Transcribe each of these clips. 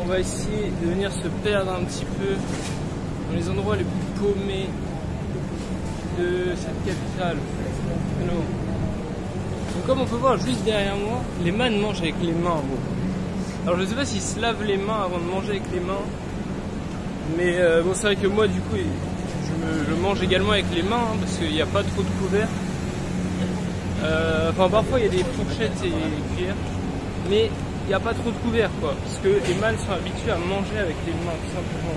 On va essayer de venir se perdre un petit peu dans les endroits les plus paumés de cette capitale. Alors, donc comme on peut voir juste derrière moi, les man mangent avec les mains. Bon. Alors je sais pas s'ils se lavent les mains avant de manger avec les mains, mais bon, c'est vrai que moi du coup je mange également avec les mains, hein, parce qu'il n'y a pas trop de couverts. Enfin parfois il y a des fourchettes et des cuillères, mais il n'y a pas trop de couverts quoi, parce que les man sont habitués à manger avec les mains tout simplement.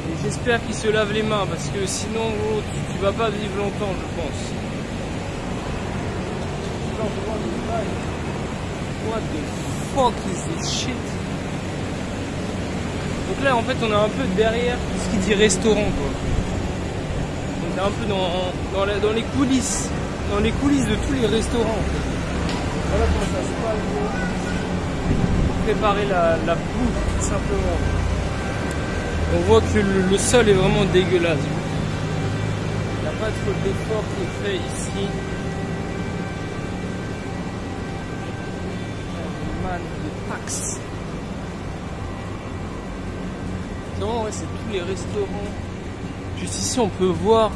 Et j'espère qu'ils se lavent les mains, parce que sinon gros, tu vas pas vivre longtemps je pense. What the fuck is this shit? Donc là en fait on est un peu derrière ce qui dit restaurant quoi. On est un peu dans les coulisses. Dans les coulisses de tous les restaurants en fait. Voilà comment ça se passe pour préparer la bouffe tout simplement. On voit que le sol est vraiment dégueulasse. Il n'y a pas trop d'effort qui est fait ici. Man, les Pax. Non, ouais, c'est tous les restaurants. Juste ici, on peut voir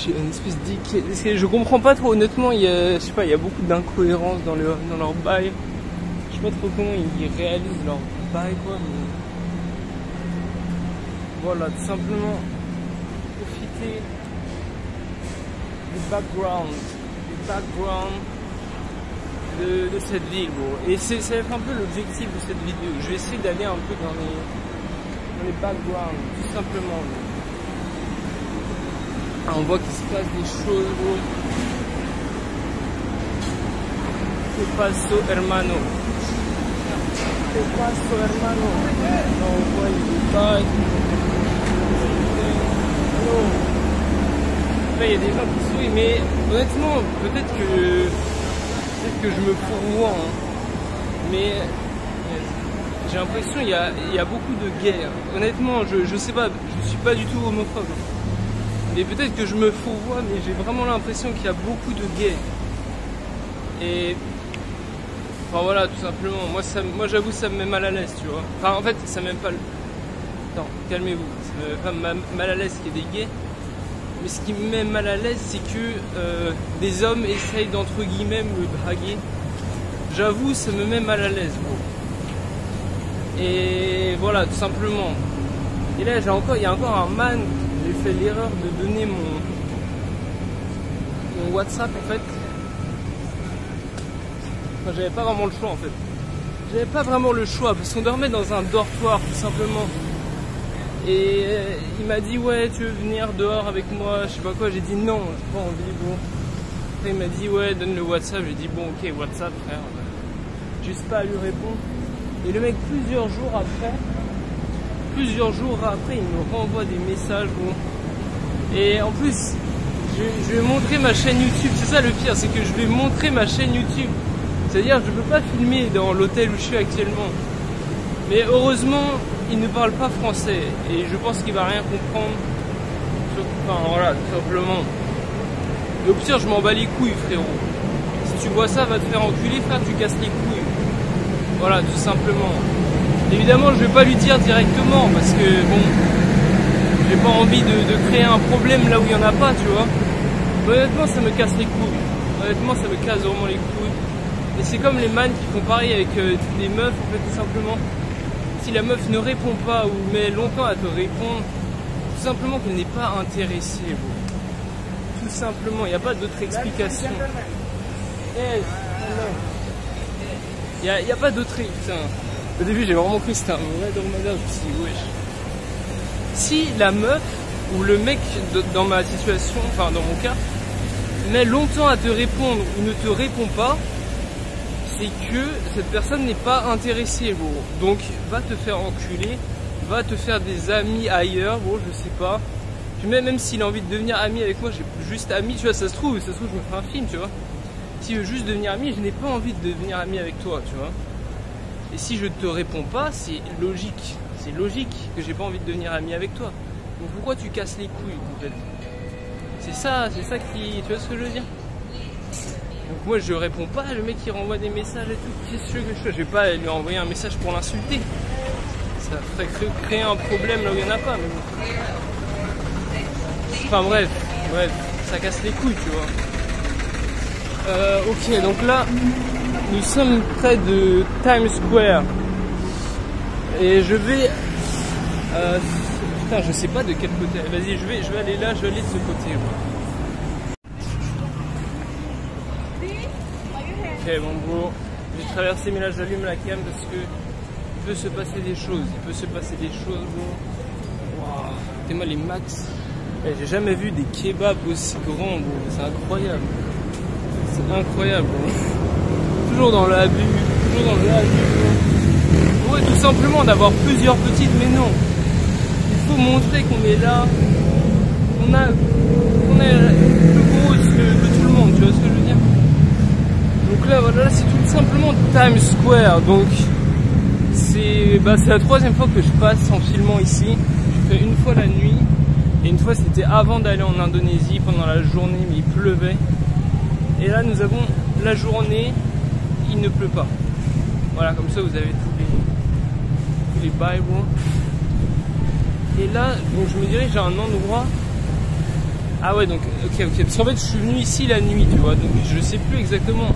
une espèce d'IKEA. Je comprends pas trop, honnêtement. Il y a, je sais pas, il y a beaucoup d'incohérences dans leur bail. Je sais pas trop comment ils réalisent leur bail, quoi. Mais voilà, tout simplement profiter du background de cette ville, bon. Et ça va être un peu l'objectif de cette vidéo. Je vais essayer d'aller un peu dans les backgrounds, tout simplement. Ah, on voit qu'il se passe des choses, gros. Que paso, hermano? Que paso, hermano? Non, on voit les détails. Après, il y a des gens qui sourient, mais honnêtement, peut-être que je me fourvoie, hein. Mais j'ai l'impression qu'il y a beaucoup de gays. Honnêtement, je sais pas, je suis pas du tout homophobe. Et peut-être que je me fourvoie, mais j'ai vraiment l'impression qu'il y a beaucoup de gays. Et enfin voilà, tout simplement. Moi j'avoue, ça me met mal à l'aise, tu vois. Enfin en fait, ça me met pas. Attends, calmez-vous. Ça me met pas mal à l'aise qu'il y ait des gays. Mais ce qui me met mal à l'aise, c'est que des hommes essayent d'entre guillemets me draguer. J'avoue, ça me met mal à l'aise, bro. Et voilà, tout simplement. Et là, il y a encore un man. J'ai fait l'erreur de donner mon WhatsApp en fait. Enfin, j'avais pas vraiment le choix en fait. J'avais pas vraiment le choix parce qu'on dormait dans un dortoir tout simplement. Et il m'a dit ouais, tu veux venir dehors avec moi, je sais pas quoi. J'ai dit non, j'ai pas envie, bon. Après il m'a dit ouais, donne le WhatsApp. J'ai dit bon ok, WhatsApp frère. Juste pas à lui répondre. Et le mec plusieurs jours après il me renvoie des messages, bon. Et en plus je vais montrer ma chaîne YouTube. C'est ça le pire, c'est que je vais montrer ma chaîne YouTube. C'est-à-dire je peux pas filmer dans l'hôtel où je suis actuellement. Mais heureusement il ne parle pas français et je pense qu'il va rien comprendre. Enfin voilà, tout simplement. Et au pire je m'en bats les couilles frérot. Si tu vois ça, va te faire enculer frère, tu casses les couilles. Voilà, tout simplement. Évidemment je vais pas lui dire directement parce que bon, j'ai pas envie de créer un problème là où il y en a pas, tu vois. Mais honnêtement ça me casse les couilles. Honnêtement ça me casse vraiment les couilles. Et c'est comme les man qui font pareil avec des meufs en fait, tout simplement. Si la meuf ne répond pas ou met longtemps à te répondre, tout simplement qu'elle n'est pas intéressée, bro. Tout simplement, il n'y a pas d'autre explication. Il n'y a pas d'autre. Putain. Au début, j'ai vraiment cru que c'était un vrai dromadaire. Je me suis dit, wesh. Si la meuf ou le mec dans ma situation, enfin dans mon cas, met longtemps à te répondre ou ne te répond pas, c'est que cette personne n'est pas intéressée, gros. Donc va te faire enculer, va te faire des amis ailleurs, gros, je sais pas. Puis même s'il a envie de devenir ami avec moi, j'ai juste ami, tu vois, ça se trouve je me ferai un film, tu vois. S'il veut juste devenir ami, je n'ai pas envie de devenir ami avec toi, tu vois. Et si je te réponds pas, c'est logique que j'ai pas envie de devenir ami avec toi. Donc pourquoi tu casses les couilles, en fait? C'est ça qui, tu vois ce que je veux dire? Donc moi je réponds pas, le mec il renvoie des messages et tout, qu'est-ce que je fais? Je vais pas lui envoyer un message pour l'insulter. Ça ferait créer un problème là où il n'y en a pas. Mais bon. Enfin bref, ça casse les couilles, tu vois. Ok, donc là, nous sommes près de Times Square. Et je vais... putain, je sais pas de quel côté. Vas-y, je vais aller là, je vais aller de ce côté. Ok, bon gros, j'ai traversé, mais là j'allume la cam parce que il peut se passer des choses. Gros. Waouh, écoutez-moi les max. J'ai jamais vu des kebabs aussi grands, gros. C'est incroyable. C'est incroyable, gros. Toujours dans l'abus. Ouais, tout simplement d'avoir plusieurs petites, mais non. Il faut montrer qu'on est là. On est plus gros que tout le monde, tu vois ce que je veux dire? Donc là, voilà, c'est tout simplement Times Square. Donc, c'est la 3e fois que je passe en filmant ici. J'ai fait une fois la nuit. Et une fois c'était avant d'aller en Indonésie pendant la journée, mais il pleuvait. Et là nous avons la journée, il ne pleut pas. Voilà, comme ça vous avez tous les bails. Et là, donc je me dirige à un endroit. Ah ouais, donc ok. Parce qu'en fait je suis venu ici la nuit, tu vois. Donc je sais plus exactement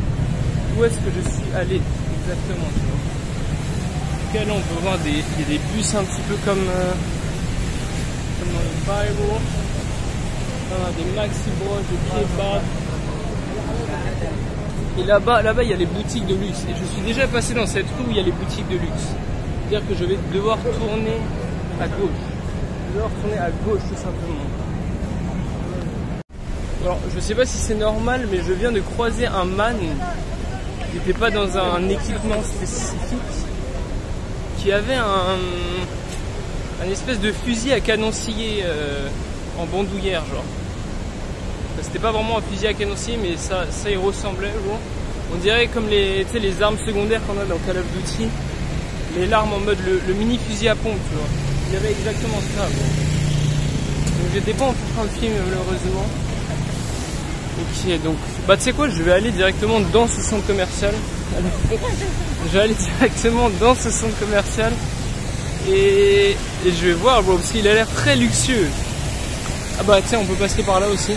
où est-ce que je suis allé exactement, tu vois. Donc là on peut voir il y a des bus un petit peu comme dans le Bible, des maxi broches de kebab. Et là-bas, il y a les boutiques de luxe. Et je suis déjà passé dans cette rue où il y a les boutiques de luxe. C'est-à-dire que je vais devoir tourner à gauche. Tout simplement. Alors, je sais pas si c'est normal, mais je viens de croiser un man qui n'était pas dans un équipement spécifique, qui avait un espèce de fusil à canoncier en bandoulière, genre. C'était pas vraiment un fusil à canoncier, mais ça y ressemblait, gros. On dirait comme les armes secondaires qu'on a dans Call of Duty, mais l'arme en mode le mini fusil à pompe, tu vois. Il y avait exactement ça, gros. Donc j'étais pas en train de filmer, malheureusement. Ok, donc, tu sais quoi, je vais aller directement dans ce centre commercial. Et je vais voir, bro, parce qu'il a l'air très luxueux. Ah bah tiens, on peut passer par là aussi.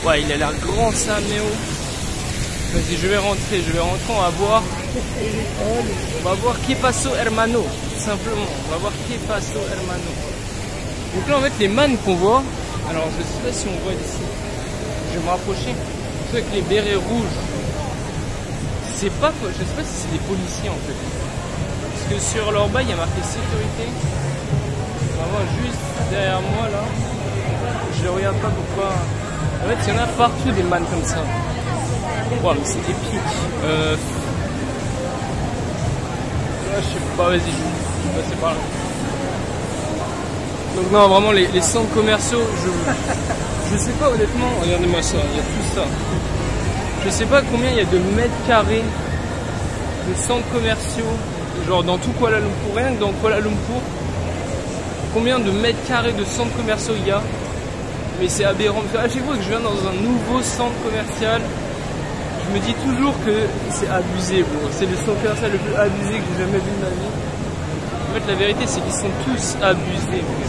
Ouais, il a l'air grand ça, Méo. Vas-y, je vais rentrer, on va voir. On va voir que paso hermano, tout simplement. On va voir que paso hermano. Donc là en fait les mannes qu'on voit, alors je sais pas si on voit d'ici. Je vais me rapprocher. C'est avec les bérets rouges. C'est pas, je sais pas si c'est des policiers en fait. Parce que sur leur bas il y a marqué sécurité. On va voir juste derrière moi là. Je ne regarde pas pourquoi. En fait il y en a partout des mannes comme ça. Wow, mais c'est épique. Je sais pas, vas-y, je vais passer par là. Donc non, vraiment les centres commerciaux, je sais pas honnêtement, regardez-moi ça, il y a tout ça. Je sais pas combien il y a de mètres carrés de centres commerciaux, genre dans tout Kuala Lumpur, rien que dans Kuala Lumpur, combien de mètres carrés de centres commerciaux il y a. Mais c'est aberrant, parce qu'à chaque fois que je viens dans un nouveau centre commercial, je me dis toujours que c'est abusé, bro. C'est le centre commercial le plus abusé que j'ai jamais vu de ma vie. En fait, la vérité, c'est qu'ils sont tous abusés, bro.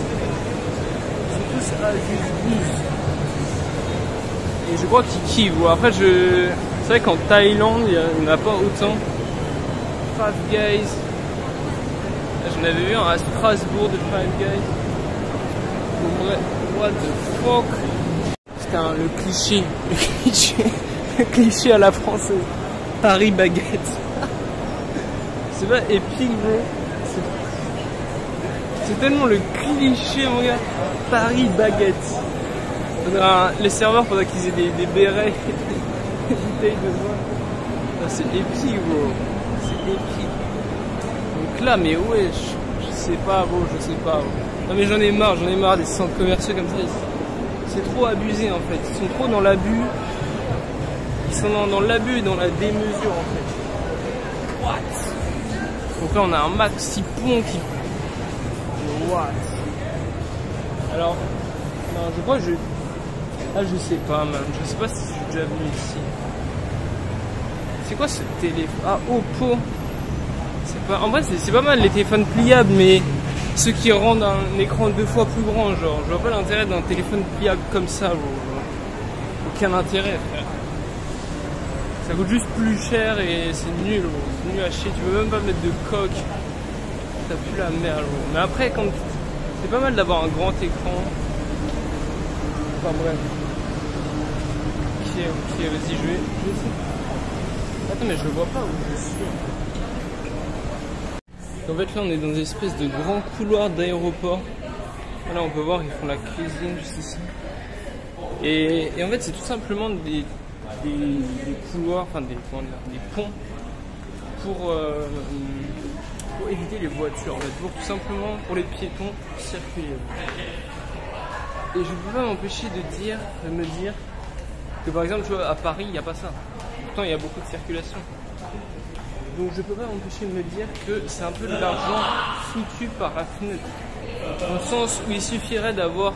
Ils sont tous abusés. Et je crois qu'ils kiffent, bro. Après, c'est vrai qu'en Thaïlande, il n'y en a pas autant. Five Guys. J'en avais vu un à Strasbourg de Five Guys. Donc, what the fuck. Putain, le cliché. Le cliché à la française. Paris baguette. C'est pas épique, bro. C'est tellement le cliché, mon gars. Paris baguette. Les serveurs, faudrait qu'ils aient des bérets, des bouteilles de vin. C'est épique, bro. C'est épique. Donc là, mais ouais, je sais pas, bro, je sais pas, bro. Non mais j'en ai marre des centres commerciaux comme ça. C'est trop abusé, en fait. Ils sont trop dans l'abus. Ils sont dans l'abus et dans la démesure, en fait. What? Donc là, on a un maxi pont qui... What? Alors, non, je crois que je sais pas, man. Je sais pas si je suis déjà venu ici. C'est quoi ce téléphone? Ah, Oppo. En vrai, c'est pas mal les téléphones pliables, mais ceux qui rendent un écran 2 fois plus grand, genre. Je vois pas l'intérêt d'un téléphone pliable comme ça, bro. Aucun intérêt, frère. Ça coûte juste plus cher et c'est nul, bro. C'est nul à chier. Tu peux même pas mettre de coque. Ça pue la merde, bro. Mais après, quand c'est pas mal d'avoir un grand écran. Enfin bref. Ok, vas-y, je vais essayer. Attends, mais je le vois pas où je suis. En fait, là, on est dans une espèce de grand couloir d'aéroport. Là, on peut voir qu'ils font la cuisine juste ici. Et en fait, c'est tout simplement des couloirs, enfin des ponts pour éviter les voitures, en fait, pour tout simplement pour les piétons circuler. Et je peux pas m'empêcher de me dire que par exemple, tu vois, à Paris, il n'y a pas ça. Pourtant, il y a beaucoup de circulation. Donc je peux pas m'empêcher de me dire que c'est un peu de l'argent foutu par la fenêtre. Dans le sens où il suffirait d'avoir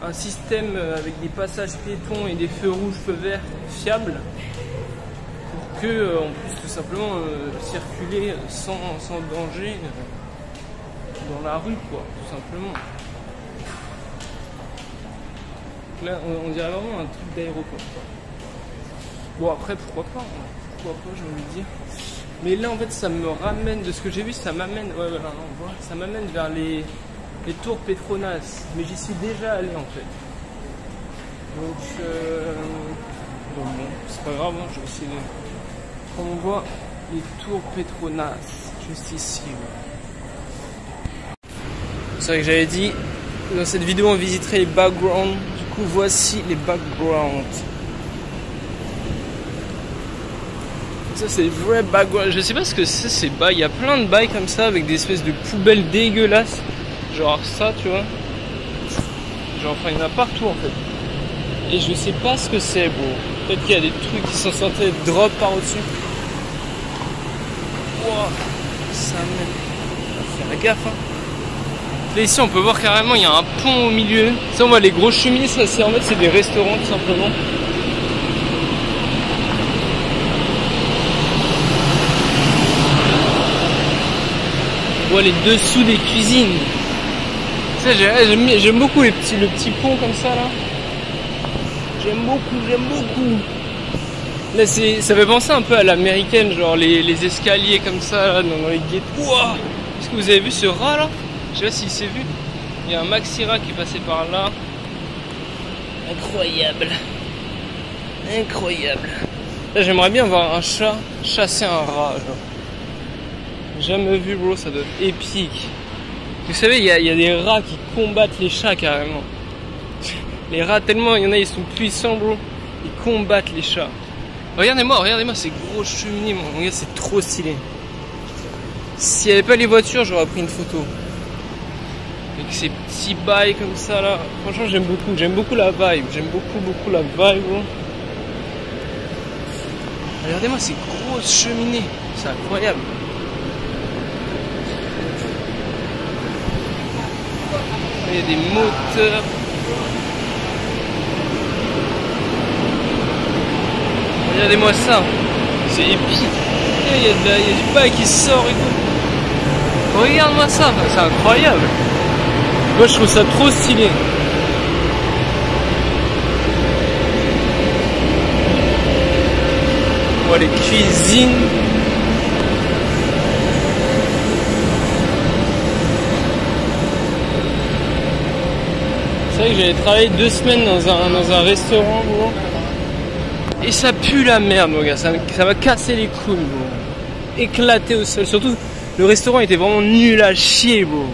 un système avec des passages piétons et des feux rouges, feux verts fiables pour qu'on puisse tout simplement circuler sans danger dans la rue, quoi, tout simplement. Là, on dirait vraiment un truc d'aéroport. Bon, après, pourquoi pas, j'ai envie de dire. Mais là, en fait, ça me ramène, de ce que j'ai vu, ça m'amène, on voit, ça m'amène vers les tours Petronas. Mais j'y suis déjà allé, en fait. Donc bon, c'est pas grave, hein, je vais essayer de... Comme on voit, les tours Petronas, juste ici. Ouais. C'est vrai que j'avais dit, dans cette vidéo, on visiterait les backgrounds. Du coup, voici les backgrounds. Ça, c'est vrai background. Je sais pas ce que c'est, ces bails. Il y a plein de bails comme ça avec des espèces de poubelles dégueulasses. Genre ça, tu vois. Genre, enfin, il y en a partout en fait. Et je sais pas ce que c'est, bro. Peut-être qu'il y a des trucs qui sont censés être drop par au-dessus. Wow, ça m'aide. Faire gaffe, hein. Là, ici, on peut voir carrément, il y a un pont au milieu. Ça, on voit les grosses cheminées. Ça, c'est en fait, c'est des restaurants tout simplement. On voit les dessous des cuisines. Ça, j'aime beaucoup le petit pont comme ça là. J'aime beaucoup. Là, ça fait penser un peu à l'américaine, genre les escaliers comme ça là, dans les gates. Wouah! Est-ce que vous avez vu ce rat là? Je sais pas s'il s'est vu. Il y a un maxi rat qui est passé par là. Incroyable. Là, j'aimerais bien voir un chat chasser un rat, genre. Jamais vu, bro, ça doit être épique. Vous savez, il y a des rats qui combattent les chats carrément. Les rats, tellement il y en a, ils sont puissants, bro. Ils combattent les chats. Regardez-moi ces grosses cheminées, mon gars, c'est trop stylé. S'il n'y avait pas les voitures, j'aurais pris une photo. Avec ces petits bails comme ça là. Franchement, j'aime beaucoup la vibe. J'aime beaucoup la vibe, bro. Regardez-moi ces grosses cheminées. C'est incroyable. Il y a des moteurs. Regardez-moi ça. C'est épique. Il y a du bail qui sort et tout. Regarde-moi ça. C'est incroyable. Moi, je trouve ça trop stylé. On voit les cuisines. C'est vrai que j'avais travaillé 2 semaines dans un restaurant, bro. Et ça pue la merde, mon gars. Ça m'a cassé les couilles, bro. Éclaté au sol. Surtout, le restaurant était vraiment nul à chier, bro.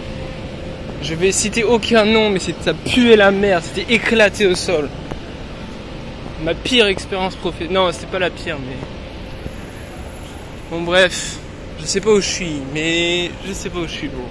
Je vais citer aucun nom, mais ça puait la merde. C'était éclaté au sol. Ma pire expérience professionnelle. Non, c'était pas la pire, mais... Bon, bref. Je sais pas où je suis, bro.